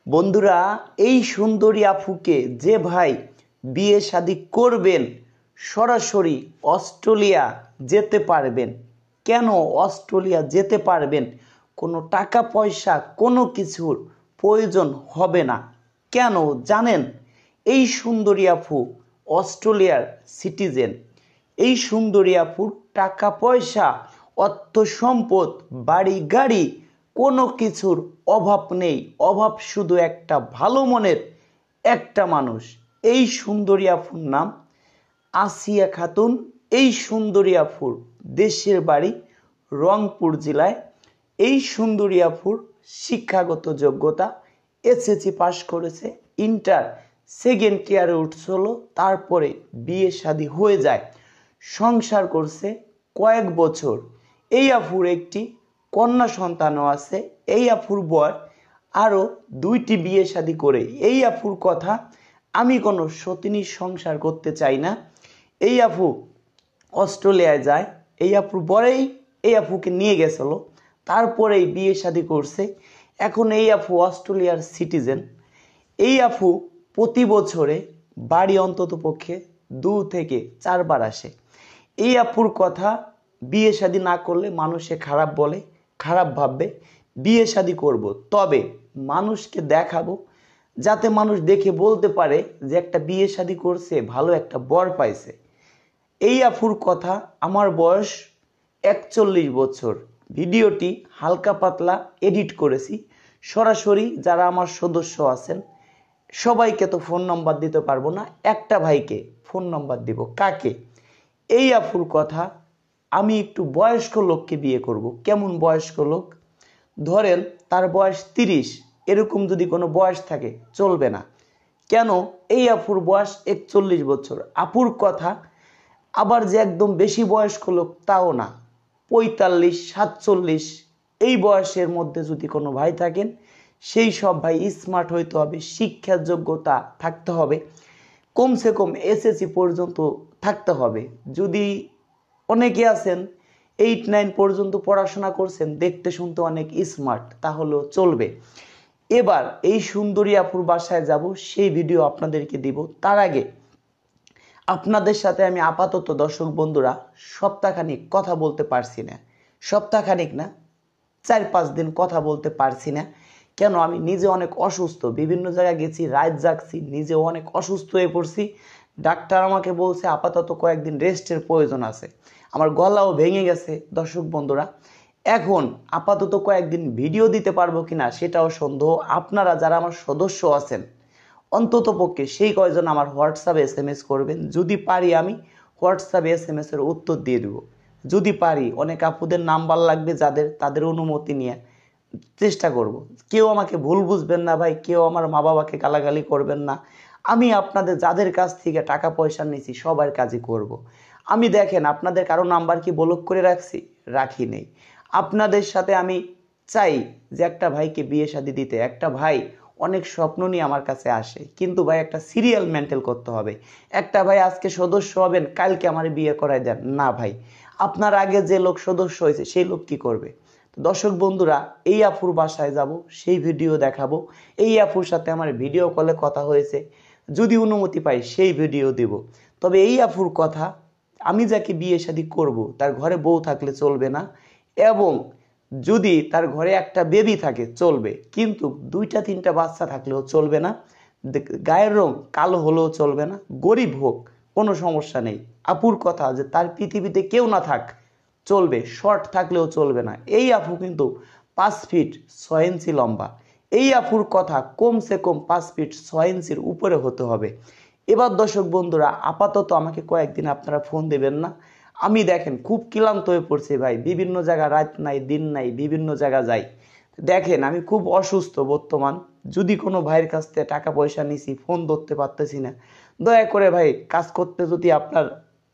বন্ধুরা, এই সুন্দরী আফুকে যে ভাই বিয়ে শাদী করবেন সরাসরি অস্ট্রেলিয়া যেতে পারবেন। কেন অস্ট্রেলিয়া যেতে পারবেন? কোনো টাকা পয়সা কোনো কিছুর প্রয়োজন হবে না। কেন জানেন? এই সুন্দরী আফু অস্ট্রেলিয়ার সিটিজেন। এই সুন্দরী আফুর টাকা পয়সা, অর্থ সম্পদ, বাড়ি গাড়ি কোনো কিছুর অভাব নেই। অভাব শুধু একটা ভালো মনের একটা মানুষ। এই সুন্দরী আফুর নাম আসিয়া খাতুন। এই সুন্দরী আফুর দেশের বাড়ি রংপুর জেলায়। এই সুন্দরী আফুর শিক্ষাগত যোগ্যতা এসএসসি পাশ করেছে, ইন্টার সেকেন্ড ইয়ারে উঠছিল, তারপরে বিয়ে শাদী হয়ে যায়, সংসার করছে কয়েক বছর। এই আফুর একটি কন্যা সন্তানও আছে। এই আফুর বয়স আরও 2টি বিয়ে শাদী করে। এই আফুর কথা, আমি কোনো সতিনী সংসার করতে চাই না। এই আফু অস্ট্রেলিয়ায় যায়। এই আফুর বরেই এই আফুকে নিয়ে গেছিল, তারপরেই বিয়ে শাদী করছে। এখন এই আফু অস্ট্রেলিয়ার সিটিজেন। এই আফু প্রতি বছরে বাড়ি অন্তত পক্ষে 2 থেকে 4 বার আসে। এই আফুর কথা, বিয়ে শাদী না করলে মানুষে খারাপ বলে, খারাপ ভাববে। বিয়ে শাদী করব, তবে মানুষকে দেখাবো, যাতে মানুষ দেখে বলতে পারে যে একটা বিয়ে শাদী করছে, ভালো একটা বর পাইছে। এই আফুর কথা, আমার বয়স 41 বছর। ভিডিওটি হালকা পাতলা এডিট করেছি। সরাসরি যারা আমার সদস্য আছেন সবাইকে তো ফোন নাম্বার দিতে পারবো না, একটা ভাইকে ফোন নাম্বার দিব। কাকে? এই আফুর কথা, আমি একটু বয়স্ক লোককে বিয়ে করব। কেমন বয়স্ক লোক? ধরেন তার বয়স 30, এরকম যদি কোনো বয়স থাকে চলবে না। কেন? এই আফুর বয়স 41 বছর। আফুর কথা, আবার যে একদম বেশি বয়স্ক লোক তাও না, 45, 47 এই বয়সের মধ্যে যদি কোনো ভাই থাকেন, সেই সব ভাই স্মার্ট হইতে হবে, শিক্ষার যোগ্যতা থাকতে হবে, কমসে কম এসএসসি পর্যন্ত থাকতে হবে। যদি অনেকে আছেন 8, 9 পর্যন্ত পড়াশোনা করছেন, দেখতে শুনতে অনেক স্মার্ট, তাহলেও চলবে। এবার এই সুন্দরী আফুর বাসায় যাব, সেই ভিডিও আপনাদেরকে দিব। তার আগে আপনাদের সাথে আমি আপাতত দর্শক বন্ধুরা সপ্তাহখানিক কথা বলতে পারছি না। সপ্তাহখানিক না, 4-5 দিন কথা বলতে পারছি না। কেন? আমি নিজে অনেক অসুস্থ, বিভিন্ন জায়গায় গেছি, রাত জাগছি, নিজে অনেক অসুস্থ হয়ে পড়ছি। ডাক্তার আমাকে বলছে আপাতত কয়েকদিন রেস্টের প্রয়োজন আছে। আমার গলাও ভেঙে গেছে দর্শক বন্ধুরা। এখন আপাতত কয়েকদিন ভিডিও দিতে পারবো কিনা সেটাও সন্দেহ। আপনারা যারা আমার সদস্য আছেন অন্তত পক্ষে সেই কয়জন আমার হোয়াটসঅ্যাপে SMS করবেন। যদি পারি আমি হোয়াটসঅ্যাপে SMS এর উত্তর দিয়ে দেবো। যদি পারি, অনেক আপুদের নাম্বার লাগবে যাদের, তাদের অনুমতি নিয়ে চেষ্টা করব। কেউ আমাকে ভুল বুঝবেন না ভাই, কেউ আমার মা বাবাকে গালাগালি করবেন না। আমি আপনাদের যাদের কাছ থেকে টাকা পয়সা নিয়েছি সবার কাজই করব। আমি দেখেন, আপনাদের কারো নাম্বার কি ব্লক করে রাখছি? রাখি নেই। আপনাদের সাথে আমি চাই যে একটা ভাইকে বিয়ে শাদী দিতে। একটা ভাই অনেক স্বপ্ন নিয়ে আমার কাছে আসে, কিন্তু ভাই একটা সিরিয়াল মেনটেন করতে হবে। একটা ভাই আজকে সদস্য হবেন, কালকে আমার বিয়ে করায় দেন না ভাই। আপনার আগে যে লোক সদস্য হয়েছে সেই লোক কি করবে? দর্শক বন্ধুরা, এই আফুর বাসায় যাব, সেই ভিডিও দেখাবো। এই আফুর সাথে আমার ভিডিও কলে কথা হয়েছে, যদি অনুমতি পাই সেই ভিডিও দেব। তবে এই আফুর কথা, আমি যাকে বিয়ে শাদী করব তার ঘরে বউ থাকলে চলবে না, এবং যদি তার ঘরে একটা বেবি থাকে চলবে, কিন্তু 2-3টা বাচ্চা থাকলেও চলবে না। গায়ের রং কালো হলেও চলবে না, গরিব হোক কোনো সমস্যা নেই। আপুর কথা যে তার পৃথিবীতে কেউ না থাক চলবে, শর্ট থাকলেও চলবে না। এই আপু কিন্তু 5 ফিট 6 ইঞ্চি লম্বা। এই আপুর কথা কমসে কম 5 ফিট 6 ইঞ্চির উপরে হতে হবে। এবার দর্শক বন্ধুরা, আপাতত আমাকে কয়েকদিন আপনারা ফোন দেবেন না। আমি দেখেন খুব ক্লান্ত হয়ে পড়ছি ভাই, বিভিন্ন জায়গা রাত নাই দিন নাই, বিভিন্ন জায়গা যাই। দেখেন আমি খুব অসুস্থ বর্তমান। যদি কোনো ভাইয়ের কাছ থেকে টাকা পয়সা নিছি, ফোন ধরতে পারতেছি না, দয়া করে ভাই কাজ করতে যদি আপনার,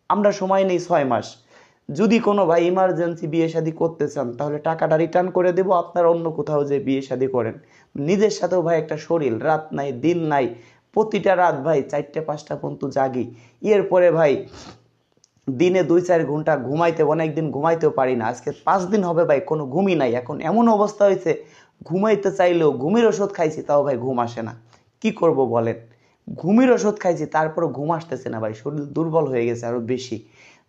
আমরা সময় নেই 6 মাস। যদি কোনো ভাই ইমার্জেন্সি বিয়ে শাদী করতে চান তাহলে টাকাটা রিটার্ন করে দেব, আপনার অন্য কোথাও যে বিয়ে শাদী করেন। নিজের সাথেও ভাই একটা শরীর, রাত নাই দিন নাই, প্রতিটা রাত ভাই 4-5টা পর্যন্ত জাগি। এরপরে ভাই দিনে 2-4 ঘন্টা ঘুমাইতে, অনেকদিন ঘুমাইতেও পারি না। আজকে 5 দিন হবে ভাই কোনো ঘুমই নাই। এখন এমন অবস্থা হয়েছে ঘুমাইতে চাইলেও ঘুমের ওষুধ খাইছি, তাও ভাই ঘুম আসে না। কি করব বলেন? ঘুমের ওষুধ খাইছি, তারপরে ঘুম আসতেছে না ভাই, শরীর দুর্বল হয়ে গেছে আরো বেশি।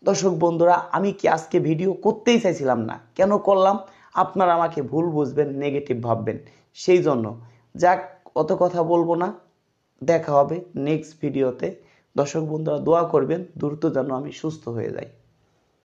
দর্শক বন্ধুরা, আমি কি আজকে ভিডিও করতেই চাইছিলাম না, কেন করলাম? আপনারা আমাকে ভুল বুঝবেন, নেগেটিভ ভাববেন, সেই জন্য। যাক, অত কথা বলবো না, দেখা হবে নেক্সট ভিডিওতে। দর্শক বন্ধুরা দোয়া করবেন দ্রুত যেন আমি সুস্থ হয়ে যাই।